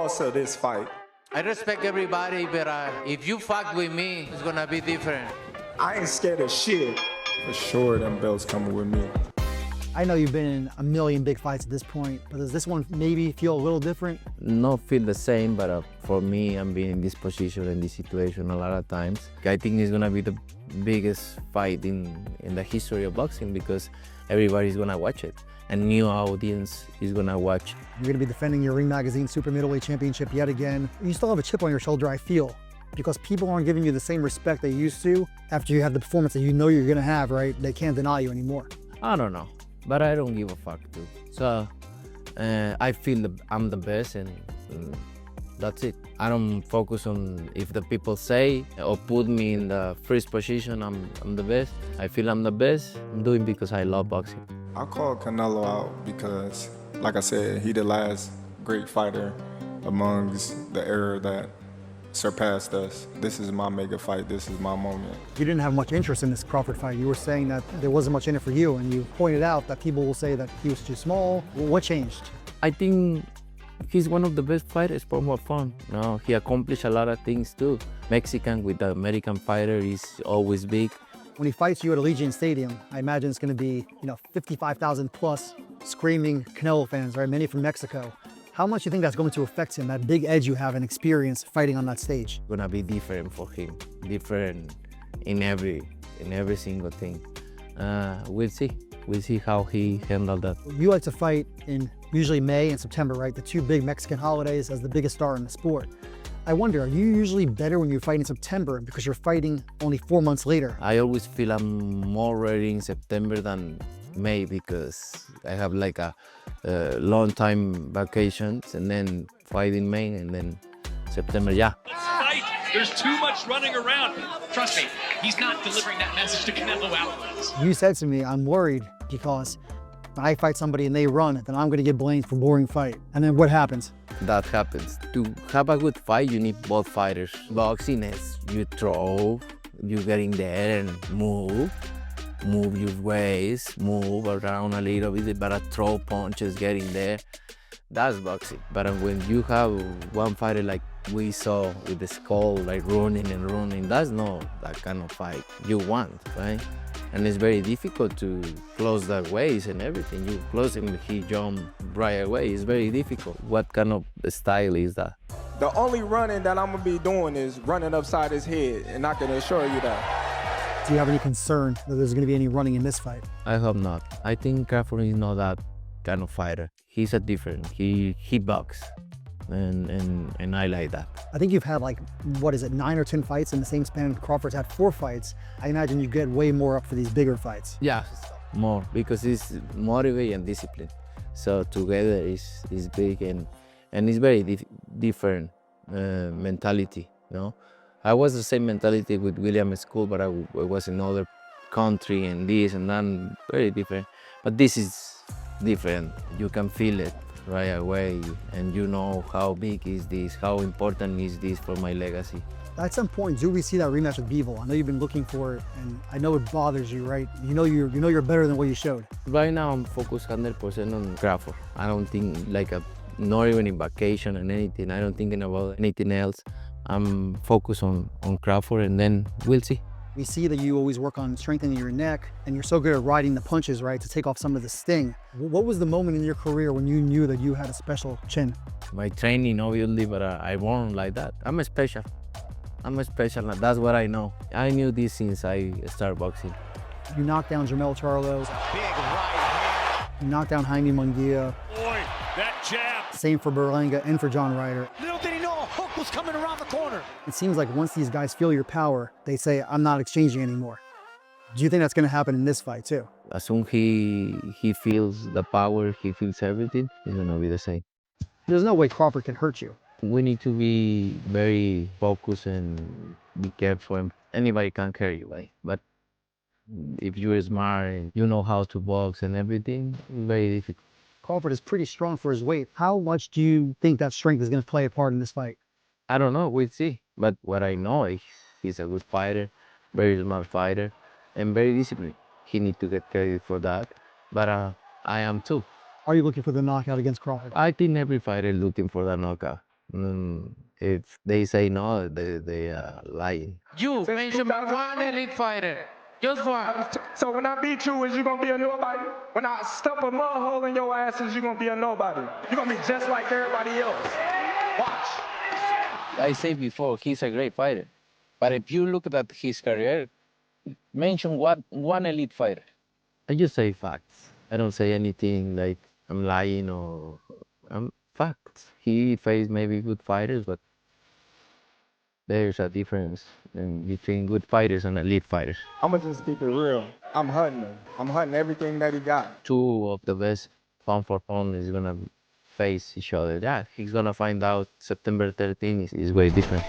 loss of this fight? I respect everybody, but if you fuck with me, it's gonna be different. I ain't scared of shit. For sure, them belts coming with me. I know you've been in a million big fights at this point, but does this one maybe feel a little different? Not feel the same, but for me, I'm being in this position and this situation a lot of times. I think it's gonna be the biggest fight in the history of boxing because everybody's gonna watch it. A new audience is gonna watch. You're gonna be defending your Ring Magazine Super Middleweight Championship yet again. You still have a chip on your shoulder, I feel, because people aren't giving you the same respect they used to after you have the performance that you know you're gonna have, right? They can't deny you anymore. I don't know, but I don't give a fuck too. So I feel I'm the best and that's it. I don't focus on if the people say or put me in the first position, I'm the best. I feel I'm the best. I'm doing because I love boxing. I called Canelo out because, like I said, he the last great fighter amongst the era that surpassed us. This is my mega fight. This is my moment. You didn't have much interest in this Crawford fight. You were saying that there wasn't much in it for you, and you pointed out that people will say that he was too small. What changed? I think he's one of the best fighters for more fun. No, he accomplished a lot of things too. Mexican with the American fighter is always big. When he fights you at Allegiant Stadium, I imagine it's going to be, 55,000 plus screaming Canelo fans, right? Many from Mexico. How much do you think that's going to affect him, that big edge you have and experience fighting on that stage? Gonna be different for him, different in every single thing. We'll see how he handled that. You like to fight in usually May and September, right? The two big Mexican holidays as the biggest star in the sport. I wonder, are you usually better when you fight in September because you're fighting only 4 months later? I always feel I'm more ready in September than May because I have like a long time vacations and then fight in May and then September, yeah. Let's fight. There's too much running around. Trust me, he's not delivering that message to Canelo Alvarez. You said to me, I'm worried because when I fight somebody and they run, then I'm going to get blamed for boring fight. And then what happens? That happens. To have a good fight, you need both fighters. Boxing is you throw, you get in there and move your waist, move around a little bit, but throw punches, get in there. That's boxing. But when you have one fighter like we saw with the skull, like running and running, that's not that kind of fight you want, right? And it's very difficult to close that waist and everything. You close him, he jump right away. It's very difficult. What kind of style is that? The only running that I'm gonna be doing is running upside his head, and I can assure you that. Do you have any concern that there's going to be any running in this fight? I hope not. I think Crawford is not that kind of fighter. He's a different, he box. And I like that. I think you've had 9 or 10 fights in the same span. Crawford's had 4 fights. I imagine you get way more up for these bigger fights. Yeah, more, because it's motivate and discipline. So together is big and it's very different mentality, I was the same mentality with William School, but I was in another country and this and that, very different. But this is different. You can feel it right away, and you know how big is this, how important is this for my legacy. At some point, do we see that rematch with Bivol? I know you've been looking for it, and I know it bothers you, right? You know you're better than what you showed. Right now, I'm focused 100% on Crawford. I don't think not even in vacation and anything. I don't thinking about anything else. I'm focused on Crawford, and then we'll see. We see that you always work on strengthening your neck, and you're so good at riding the punches, right, to take off some of the sting. What was the moment in your career when you knew that you had a special chin? My training, obviously, but I born like that. I'm special. That's what I know. I knew this since I started boxing. You knocked down Jermell Charlo. Big right hand. You knocked down Jaime Munguia. Boy, that jab. Same for Berlanga and for John Ryder. Little did he know a hook was coming around the corner. It seems like once these guys feel your power, they say, I'm not exchanging anymore. Do you think that's going to happen in this fight too? As soon as he feels the power, he feels everything, it's going to be the same. There's no way Crawford can hurt you. We need to be very focused and be careful. Anybody can carry you, right? But if you're smart and you know how to box and everything, it's very difficult. Crawford is pretty strong for his weight. How much do you think that strength is going to play a part in this fight? I don't know, we'll see. But what I know is he's a good fighter, very smart fighter, and very disciplined. He needs to get credit for that, but I am too. Are you looking for the knockout against Crawford? I think every fighter is looking for that knockout. If they say no, they are lying. You mentioned one elite fighter. Just one. So when I beat you, is you gonna be a nobody? When I stuff a mud hole in your ass, is you gonna be a nobody? You gonna be just like everybody else. Watch. I said before, he's a great fighter. But if you look at his career, mention one elite fighter. I just say facts. I don't say anything like I'm lying or facts. He faced maybe good fighters, but there's a difference between good fighters and elite fighters. I'ma just keep it real. I'm hunting him. I'm hunting everything that he got. Two of the best pound for pound is gonna face each other. Yeah, he's gonna find out September 13th is way different.